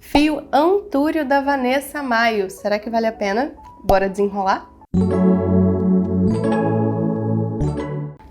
Fio Antúrio da Vanessa Maio. Será que vale a pena? Bora desenrolar?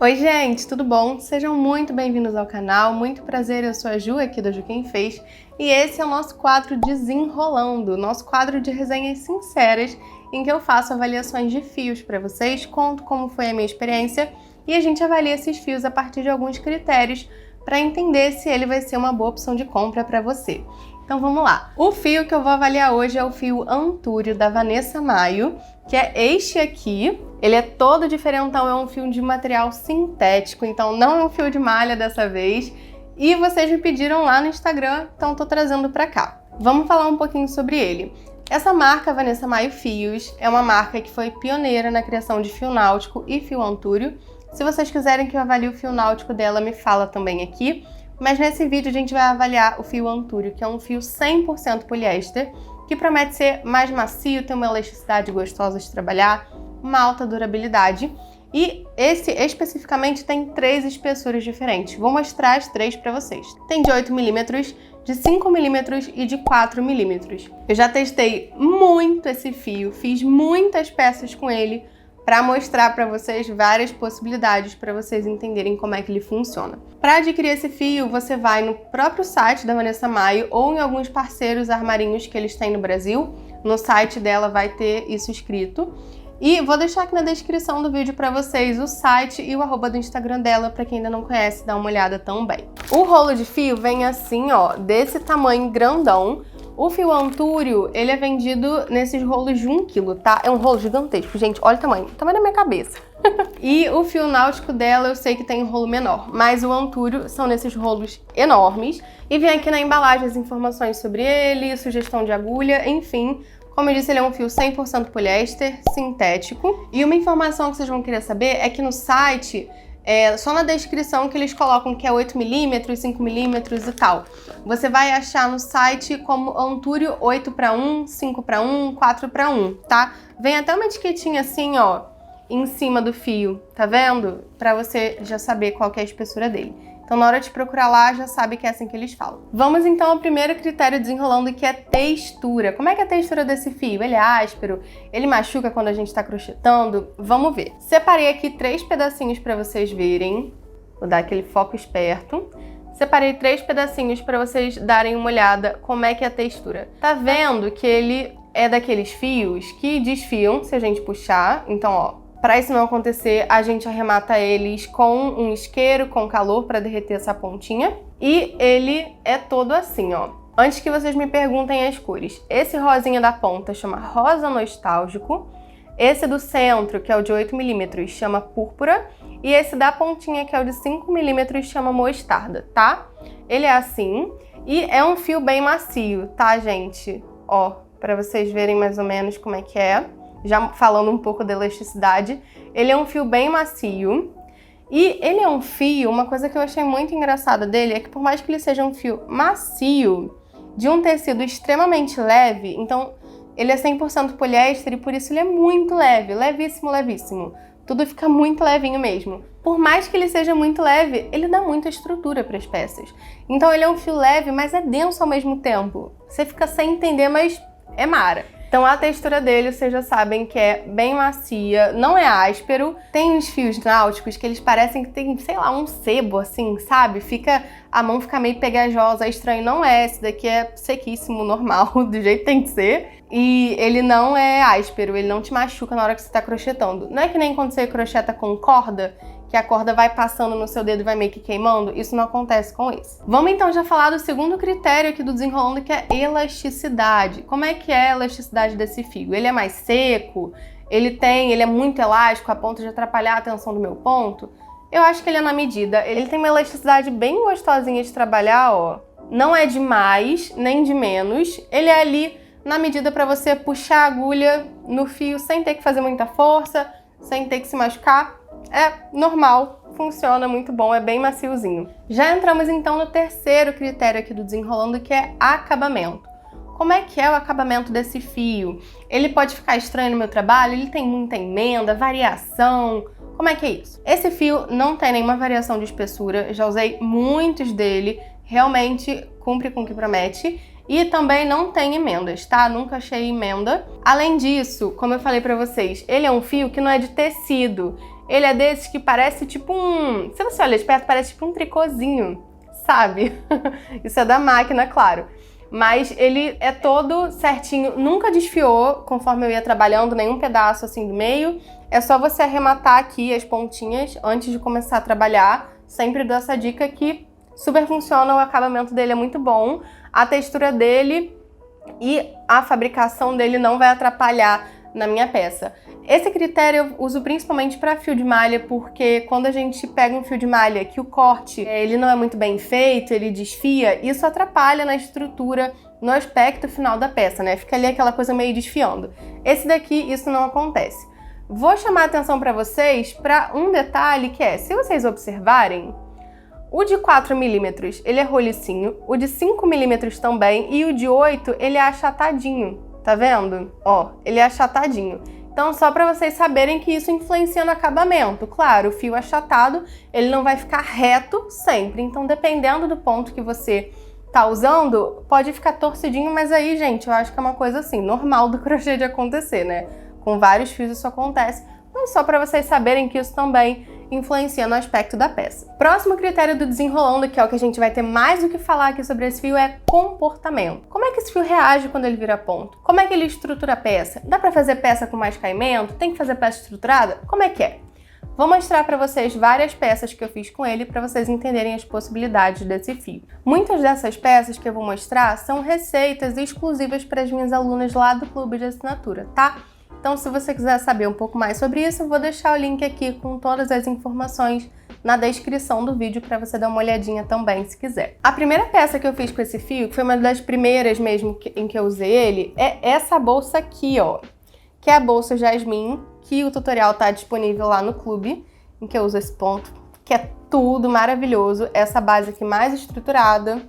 Oi gente, tudo bom? Sejam muito bem-vindos ao canal, muito prazer, eu sou a Ju aqui da Ju Quem Fez e esse é o nosso quadro Desenrolando, nosso quadro de resenhas sinceras em que eu faço avaliações de fios para vocês, conto como foi a minha experiência e a gente avalia esses fios a partir de alguns critérios para entender se ele vai ser uma boa opção de compra para você. Então vamos lá. O fio que eu vou avaliar hoje é o fio Antúrio da Vanessa Maio, que é este aqui. Ele é todo diferentão, é um fio de material sintético, então não é um fio de malha dessa vez. E vocês me pediram lá no Instagram, então tô trazendo pra cá. Vamos falar um pouquinho sobre ele. Essa marca, Vanessa Maio Fios, é uma marca que foi pioneira na criação de fio náutico e fio Antúrio. Se vocês quiserem que eu avalie o fio náutico dela, me fala também aqui. Mas nesse vídeo a gente vai avaliar o fio Antúrio, que é um fio 100% poliéster, que promete ser mais macio, ter uma elasticidade gostosa de trabalhar, uma alta durabilidade. E esse especificamente tem 3 espessuras diferentes. Vou mostrar as 3 para vocês. Tem de 8 mm, de 5 mm e de 4 mm. Eu já testei muito esse fio, fiz muitas peças com ele, para mostrar para vocês várias possibilidades para vocês entenderem como é que ele funciona. Para adquirir esse fio, você vai no próprio site da Vanessa Maio ou em alguns parceiros armarinhos que eles têm no Brasil. No site dela vai ter isso escrito. E vou deixar aqui na descrição do vídeo para vocês o site e o @ do Instagram dela, para quem ainda não conhece, dá uma olhada também. O rolo de fio vem assim, ó, desse tamanho grandão. O fio Antúrio, ele é vendido nesses rolos de 1 kg, tá? É um rolo gigantesco, gente, olha o tamanho da minha cabeça. E o fio náutico dela eu sei que tem um rolo menor, mas o Antúrio são nesses rolos enormes. E vem aqui na embalagem as informações sobre ele, sugestão de agulha, enfim. Como eu disse, ele é um fio 100% poliéster, sintético. E uma informação que vocês vão querer saber é que no site, só na descrição que eles colocam que é 8 mm, 5 mm e tal. Você vai achar no site como Antúrio 8:1, 5:1, 4:1, tá? Vem até uma etiquetinha assim, ó, em cima do fio, tá vendo? Pra você já saber qual que é a espessura dele. Então, na hora de procurar lá, já sabe que é assim que eles falam. Vamos então ao primeiro critério desenrolando, que é textura. Como é que é a textura desse fio? Ele é áspero? Ele machuca quando a gente tá crochetando? Vamos ver. Separei aqui 3 pedacinhos para vocês verem. Vou dar aquele foco esperto. Separei 3 pedacinhos para vocês darem uma olhada como é que é a textura. Tá vendo que ele é daqueles fios que desfiam se a gente puxar? Então, ó, para isso não acontecer, a gente arremata eles com um isqueiro com calor para derreter essa pontinha. E ele é todo assim, ó. Antes que vocês me perguntem as cores, esse rosinha da ponta chama rosa nostálgico. Esse do centro, que é o de 8 mm, chama púrpura. E esse da pontinha, que é o de 5 mm, chama mostarda, tá? Ele é assim e é um fio bem macio, tá, gente? Ó, para vocês verem mais ou menos como é que é. Já falando um pouco da elasticidade, ele é um fio bem macio e ele é um fio, uma coisa que eu achei muito engraçada dele é que por mais que ele seja um fio macio, de um tecido extremamente leve, então ele é 100% poliéster e por isso ele é muito leve, levíssimo, levíssimo. Tudo fica muito levinho mesmo. Por mais que ele seja muito leve, ele dá muita estrutura para as peças. Então ele é um fio leve, mas é denso ao mesmo tempo. Você fica sem entender, mas é mara. Então a textura dele, vocês já sabem que é bem macia, não é áspero. Tem uns fios náuticos que eles parecem que tem, sei lá, um sebo assim, sabe? A mão fica meio pegajosa, é estranho. Não é, esse daqui é sequíssimo, normal, do jeito que tem que ser. E ele não é áspero, ele não te machuca na hora que você tá crochetando. Não é que nem quando você crocheta com corda, que a corda vai passando no seu dedo e vai meio que queimando, isso não acontece com esse. Vamos então já falar do segundo critério aqui do desenrolando, que é elasticidade. Como é que é a elasticidade desse fio? Ele é mais seco? Ele é muito elástico a ponto de atrapalhar a tensão do meu ponto? Eu acho que ele é na medida. Ele tem uma elasticidade bem gostosinha de trabalhar, ó. Não é de mais, nem de menos. Ele é ali na medida para você puxar a agulha no fio sem ter que fazer muita força, sem ter que se machucar. É normal, funciona muito bom, é bem maciozinho. Já entramos então no terceiro critério aqui do desenrolando, que é acabamento. Como é que é o acabamento desse fio? Ele pode ficar estranho no meu trabalho? Ele tem muita emenda, variação? Como é que é isso? Esse fio não tem nenhuma variação de espessura, já usei muitos dele, realmente cumpre com o que promete. E também não tem emendas, tá? Nunca achei emenda. Além disso, como eu falei pra vocês, ele é um fio que não é de tecido. Ele é desses que parece tipo um... Se você olha de perto, parece tipo um tricôzinho, sabe? Isso é da máquina, claro. Mas ele é todo certinho, nunca desfiou conforme eu ia trabalhando, nenhum pedaço assim do meio. É só você arrematar aqui as pontinhas antes de começar a trabalhar. Sempre dou essa dica que super funciona, o acabamento dele é muito bom. A textura dele e a fabricação dele não vai atrapalhar na minha peça. Esse critério eu uso principalmente para fio de malha, porque quando a gente pega um fio de malha que o corte ele não é muito bem feito, ele desfia, isso atrapalha na estrutura, no aspecto final da peça, né? Fica ali aquela coisa meio desfiando. Esse daqui, isso não acontece. Vou chamar a atenção para vocês para um detalhe que é, se vocês observarem, o de 4 milímetros ele é rolicinho, o de 5 milímetros também, e o de 8 ele é achatadinho, tá vendo? Ó, ele é achatadinho. Então, só para vocês saberem que isso influencia no acabamento. Claro, o fio achatado, ele não vai ficar reto sempre. Então, dependendo do ponto que você tá usando, pode ficar torcidinho, mas aí, gente, eu acho que é uma coisa assim, normal do crochê de acontecer, né? Com vários fios isso acontece. Mas só para vocês saberem que isso também influencia no aspecto da peça. Próximo critério do desenrolando, que é o que a gente vai ter mais do que falar aqui sobre esse fio, é comportamento. Como é que esse fio reage quando ele vira ponto? Como é que ele estrutura a peça? Dá pra fazer peça com mais caimento? Tem que fazer peça estruturada? Como é que é? Vou mostrar para vocês várias peças que eu fiz com ele para vocês entenderem as possibilidades desse fio. Muitas dessas peças que eu vou mostrar são receitas exclusivas para as minhas alunas lá do clube de assinatura, tá? Então, se você quiser saber um pouco mais sobre isso, eu vou deixar o link aqui com todas as informações na descrição do vídeo para você dar uma olhadinha também, se quiser. A primeira peça que eu fiz com esse fio, que foi uma das primeiras mesmo em que eu usei ele, é essa bolsa aqui, ó, que é a bolsa Jasmine, que o tutorial tá disponível lá no clube, em que eu uso esse ponto, que é tudo maravilhoso. Essa base aqui mais estruturada,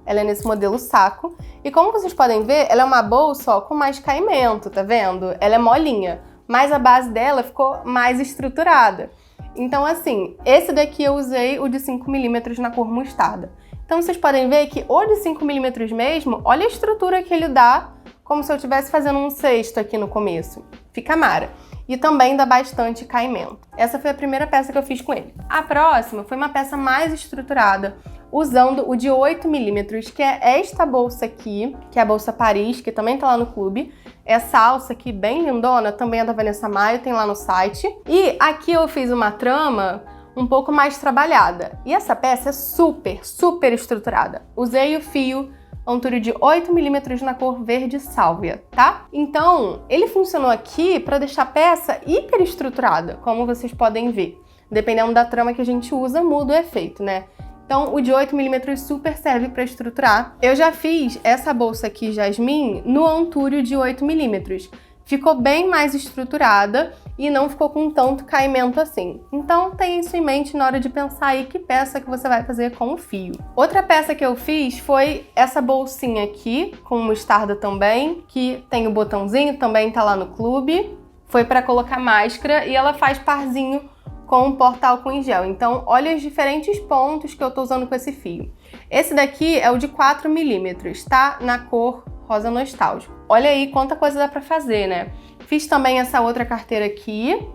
ela é nesse modelo saco. E como vocês podem ver, ela é uma bolsa, ó, com mais caimento, tá vendo? Ela é molinha, mas a base dela ficou mais estruturada. Então, assim, esse daqui eu usei o de 5 milímetros na cor mostarda. Então, vocês podem ver que o de 5 milímetros mesmo, olha a estrutura que ele dá, como se eu estivesse fazendo um cesto aqui no começo. Fica mara. E também dá bastante caimento. Essa foi a primeira peça que eu fiz com ele. A próxima foi uma peça mais estruturada, usando o de 8 milímetros, que é esta bolsa aqui, que é a bolsa Paris, que também tá lá no clube. Essa alça aqui, bem lindona, também é da Vanessa Maio, tem lá no site. E aqui eu fiz uma trama um pouco mais trabalhada. E essa peça é super estruturada. Usei o fio Antúrio de 8 milímetros na cor verde sálvia, tá? Então, ele funcionou aqui para deixar a peça hiper estruturada, como vocês podem ver. Dependendo da trama que a gente usa, muda o efeito, né? Então, o de 8 milímetros super serve para estruturar. Eu já fiz essa bolsa aqui, Jasmine, no Antúrio de 8 milímetros. Ficou bem mais estruturada e não ficou com tanto caimento assim. Então, tenha isso em mente na hora de pensar aí que peça que você vai fazer com o fio. Outra peça que eu fiz foi essa bolsinha aqui, com mostarda também, que tem o botãozinho, também tá lá no clube. Foi para colocar máscara e ela faz parzinho com um porta-álcool em gel. Então, olha os diferentes pontos que eu tô usando com esse fio. Esse daqui é o de 4 milímetros, tá? Na cor rosa nostálgico. Olha aí quanta coisa dá pra fazer, né? Fiz também essa outra carteira aqui,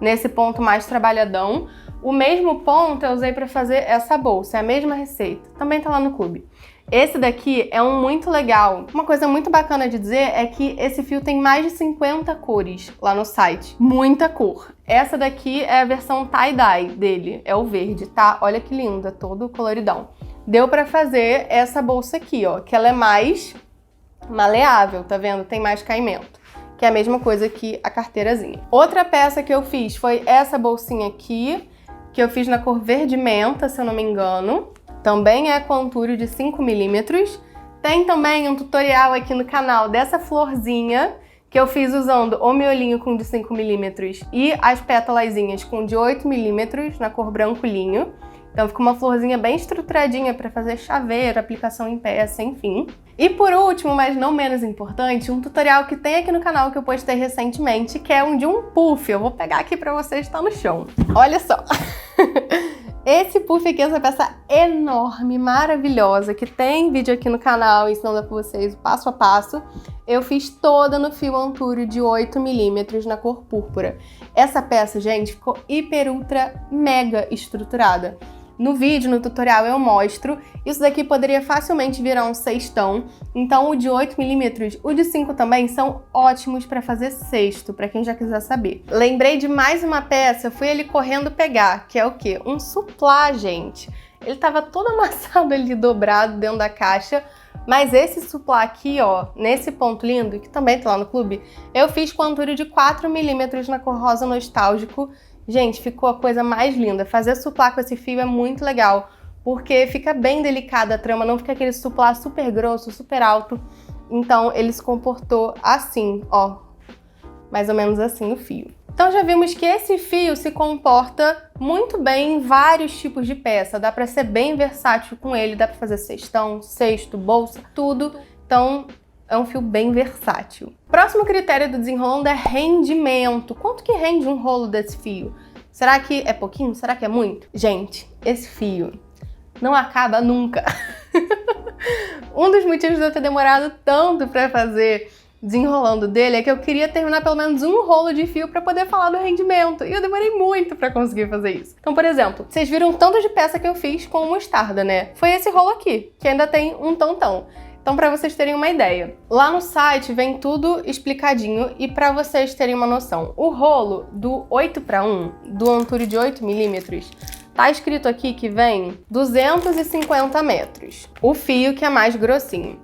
nesse ponto mais trabalhadão. O mesmo ponto eu usei pra fazer essa bolsa, é a mesma receita. Também tá lá no clube. Esse daqui é um muito legal. Uma coisa muito bacana de dizer é que esse fio tem mais de 50 cores lá no site. Muita cor. Essa daqui é a versão tie-dye dele, é o verde, tá? Olha que linda, todo coloridão. Deu pra fazer essa bolsa aqui, ó, que ela é mais maleável, tá vendo? Tem mais caimento, que é a mesma coisa que a carteirazinha. Outra peça que eu fiz foi essa bolsinha aqui, que eu fiz na cor verde menta, se eu não me engano. Também é com Antúrio de 5 milímetros. Tem também um tutorial aqui no canal dessa florzinha, que eu fiz usando o miolinho com de 5 milímetros e as pétalazinhas com de 8 milímetros na cor branco linho. Então fica uma florzinha bem estruturadinha para fazer chaveiro, aplicação em peça, enfim. E por último, mas não menos importante, um tutorial que tem aqui no canal que eu postei recentemente, que é um de um puff. Eu vou pegar aqui para vocês, tá no chão. Olha só! Esse puff aqui, essa peça enorme, maravilhosa, que tem vídeo aqui no canal ensinando pra vocês o passo a passo, eu fiz toda no fio Antúrio de 8 milímetros na cor púrpura. Essa peça, gente, ficou hiper, ultra, mega estruturada. No vídeo, no tutorial, eu mostro. Isso daqui poderia facilmente virar um cestão. Então, o de 8 milímetros, o de 5 também, são ótimos para fazer cesto, para quem já quiser saber. Lembrei de mais uma peça, fui ali correndo pegar, que é o quê? Um suplá, gente. Ele tava todo amassado ali, dobrado dentro da caixa. Mas esse suplá aqui, ó, nesse ponto lindo, que também tá lá no clube, eu fiz com Antúrio de 4 milímetros na cor rosa nostálgico. Gente, ficou a coisa mais linda. Fazer suplá com esse fio é muito legal, porque fica bem delicada a trama, não fica aquele suplá super grosso, super alto. Então, ele se comportou assim, ó, mais ou menos assim o fio. Então, já vimos que esse fio se comporta muito bem em vários tipos de peça. Dá pra ser bem versátil com ele, dá pra fazer cestão, cesto, bolsa, tudo. Então, é um fio bem versátil. Próximo critério do desenrolando é rendimento. Quanto que rende um rolo desse fio? Será que é pouquinho? Será que é muito? Gente, esse fio não acaba nunca. Um dos motivos de eu ter demorado tanto para fazer desenrolando dele é que eu queria terminar pelo menos um rolo de fio para poder falar do rendimento. E eu demorei muito para conseguir fazer isso. Então, por exemplo, vocês viram o tanto de peça que eu fiz com mostarda, né? Foi esse rolo aqui, que ainda tem um tantão. Então, para vocês terem uma ideia, lá no site vem tudo explicadinho e para vocês terem uma noção, o rolo do 8:1, do Antúrio de 8 milímetros, tá escrito aqui que vem 250 metros, o fio que é mais grossinho.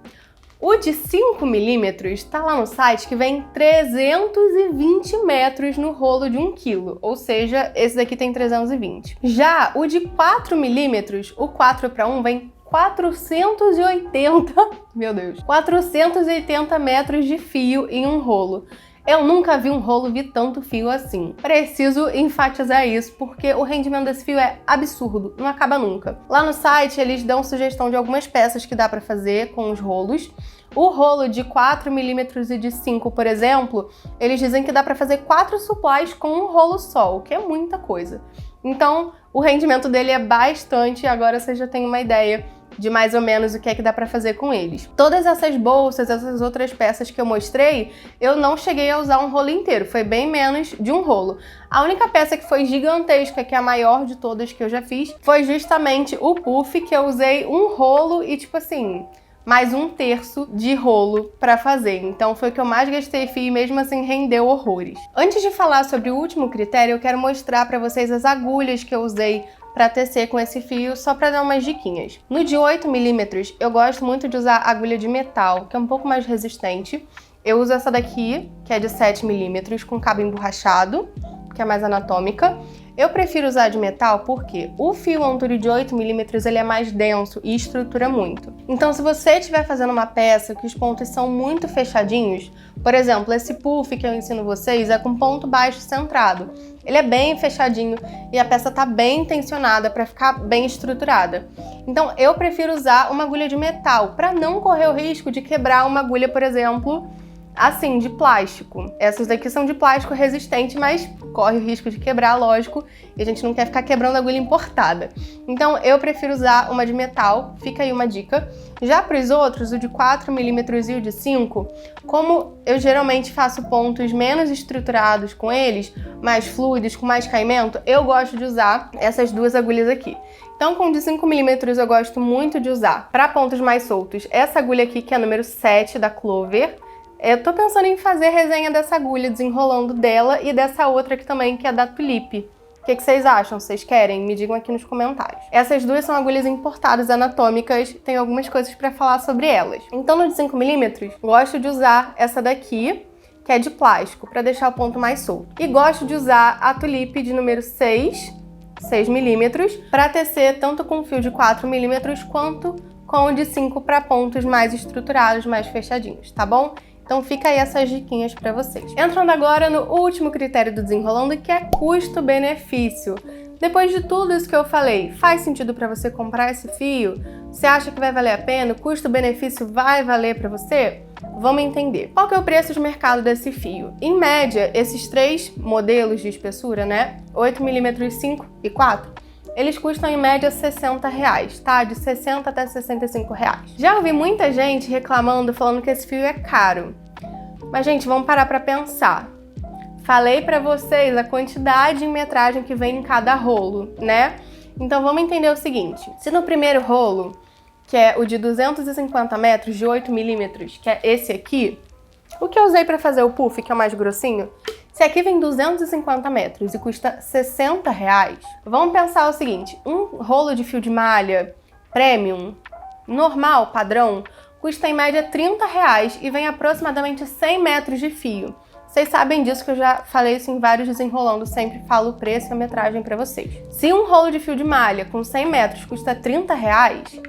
O de 5 milímetros tá lá no site que vem 320 metros no rolo de 1 quilo, ou seja, esse daqui tem 320. Já o de 4 milímetros, o 4:1, vem 480, meu Deus, 480 metros de fio em um rolo. Eu nunca vi um rolo vir tanto fio assim. Preciso enfatizar isso, porque o rendimento desse fio é absurdo, não acaba nunca. Lá no site eles dão sugestão de algumas peças que dá pra fazer com os rolos. O rolo de 4 milímetros e de 5, por exemplo, eles dizem que dá pra fazer 4 suplás com um rolo só, o que é muita coisa. Então, o rendimento dele é bastante, agora você já tem uma ideia de mais ou menos o que é que dá pra fazer com eles. Todas essas bolsas, essas outras peças que eu mostrei, eu não cheguei a usar um rolo inteiro, foi bem menos de um rolo. A única peça que foi gigantesca, que é a maior de todas que eu já fiz, foi justamente o puff, que eu usei um rolo e tipo assim, mais 1/3 de rolo para fazer. Então foi o que eu mais gastei fio e mesmo assim rendeu horrores. Antes de falar sobre o último critério, eu quero mostrar para vocês as agulhas que eu usei para tecer com esse fio, só para dar umas diquinhas. No de 8 milímetros, eu gosto muito de usar agulha de metal, que é um pouco mais resistente. Eu uso essa daqui, que é de 7 milímetros, com cabo emborrachado, que é mais anatômica. Eu prefiro usar de metal porque o fio Antúrio de 8 milímetros ele é mais denso e estrutura muito. Então, se você estiver fazendo uma peça que os pontos são muito fechadinhos, por exemplo, esse puff que eu ensino vocês é com ponto baixo centrado. Ele é bem fechadinho e a peça tá bem tensionada para ficar bem estruturada. Então, eu prefiro usar uma agulha de metal para não correr o risco de quebrar uma agulha, por exemplo, assim, de plástico. Essas daqui são de plástico resistente, mas corre o risco de quebrar, lógico, e a gente não quer ficar quebrando agulha importada. Então, eu prefiro usar uma de metal, fica aí uma dica. Já para os outros, o de 4 milímetros e o de 5, como eu geralmente faço pontos menos estruturados com eles, mais fluidos, com mais caimento, eu gosto de usar essas duas agulhas aqui. Então, com o de 5 milímetros eu gosto muito de usar para pontos mais soltos essa agulha aqui, que é a número 7 da Clover. Eu tô pensando em fazer resenha dessa agulha, desenrolando dela, e dessa outra aqui também, que é da Tulipe. O que vocês acham? Vocês querem? Me digam aqui nos comentários. Essas duas são agulhas importadas, anatômicas, tem algumas coisas pra falar sobre elas. Então, no de 5 milímetros, gosto de usar essa daqui, que é de plástico, pra deixar o ponto mais solto. E gosto de usar a Tulipe de número 6 milímetros, pra tecer tanto com fio de 4 milímetros quanto com o de 5 para pontos mais estruturados, mais fechadinhos, tá bom? Então fica aí essas diquinhas para vocês. Entrando agora no último critério do desenrolando, que é custo-benefício. Depois de tudo isso que eu falei, faz sentido para você comprar esse fio? Você acha que vai valer a pena? O custo-benefício vai valer para você? Vamos entender. Qual que é o preço de mercado desse fio? Em média, esses três modelos de espessura, né? 8 milímetros, 5 e 4, eles custam em média R$60, tá? De 60 até R$65. Já ouvi muita gente reclamando, falando que esse fio é caro. Mas, gente, vamos parar pra pensar. Falei pra vocês a quantidade em metragem que vem em cada rolo, né? Então vamos entender o seguinte. Se no primeiro rolo, que é o de 250 metros, de 8 milímetros, que é esse aqui, o que eu usei pra fazer o puff, que é o mais grossinho, se aqui vem 250 metros e custa R$60, vamos pensar o seguinte, um rolo de fio de malha premium, normal, padrão, custa em média R$30 e vem aproximadamente 100 metros de fio. Vocês sabem disso que eu já falei isso em vários desenrolando, sempre falo o preço e a metragem pra vocês. Se um rolo de fio de malha com 100 metros custa R$30,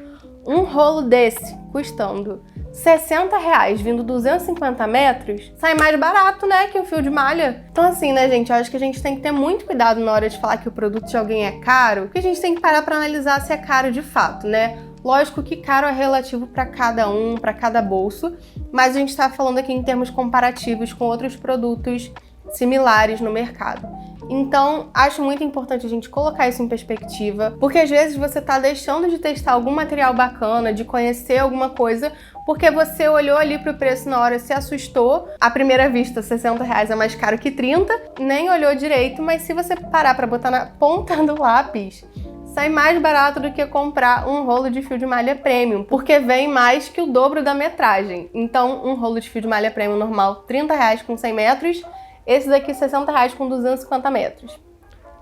um rolo desse custando R$60, vindo 250 metros, sai mais barato, né, que o fio de malha. Então assim, né, gente, eu acho que a gente tem que ter muito cuidado na hora de falar que o produto de alguém é caro, porque a gente tem que parar pra analisar se é caro de fato, né? Lógico que caro é relativo para cada um, para cada bolso, mas a gente está falando aqui em termos comparativos com outros produtos similares no mercado. Então, acho muito importante a gente colocar isso em perspectiva, porque às vezes você está deixando de testar algum material bacana, de conhecer alguma coisa, porque você olhou ali para o preço na hora, se assustou. À primeira vista, R$60 é mais caro que 30, nem olhou direito, mas se você parar para botar na ponta do lápis, sai mais barato do que comprar um rolo de fio de malha premium, porque vem mais que o dobro da metragem. Então, um rolo de fio de malha premium normal, R$30 com 100 metros, esse daqui R$60 com 250 metros.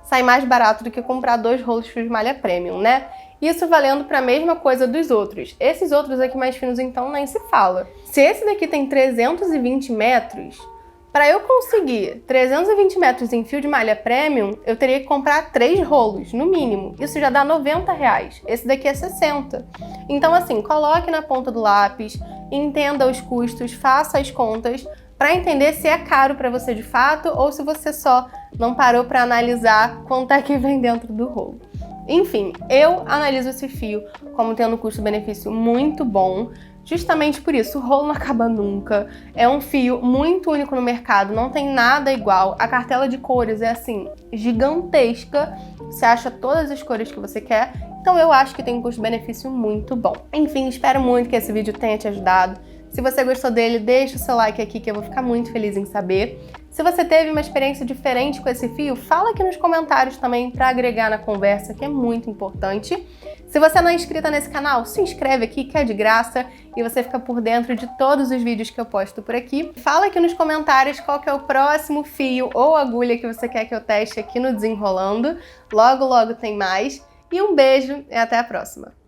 Sai mais barato do que comprar 2 rolos de fio de malha premium, né? Isso valendo para a mesma coisa dos outros. Esses outros aqui mais finos, então, nem se fala. Se esse daqui tem 320 metros, para eu conseguir 320 metros em fio de malha premium, eu teria que comprar 3 rolos, no mínimo. Isso já dá R$90. Esse daqui é 60. Então, assim, coloque na ponta do lápis, entenda os custos, faça as contas, para entender se é caro para você de fato ou se você só não parou para analisar quanto é que vem dentro do rolo. Enfim, eu analiso esse fio como tendo um custo-benefício muito bom, justamente por isso, o rolo não acaba nunca, é um fio muito único no mercado, não tem nada igual, a cartela de cores é assim, gigantesca, você acha todas as cores que você quer, então eu acho que tem um custo-benefício muito bom. Enfim, espero muito que esse vídeo tenha te ajudado. Se você gostou dele, deixa o seu like aqui que eu vou ficar muito feliz em saber. Se você teve uma experiência diferente com esse fio, fala aqui nos comentários também para agregar na conversa, que é muito importante. Se você não é inscrita nesse canal, se inscreve aqui que é de graça e você fica por dentro de todos os vídeos que eu posto por aqui. Fala aqui nos comentários qual que é o próximo fio ou agulha que você quer que eu teste aqui no Desenrolando. Logo, logo tem mais. E um beijo e até a próxima!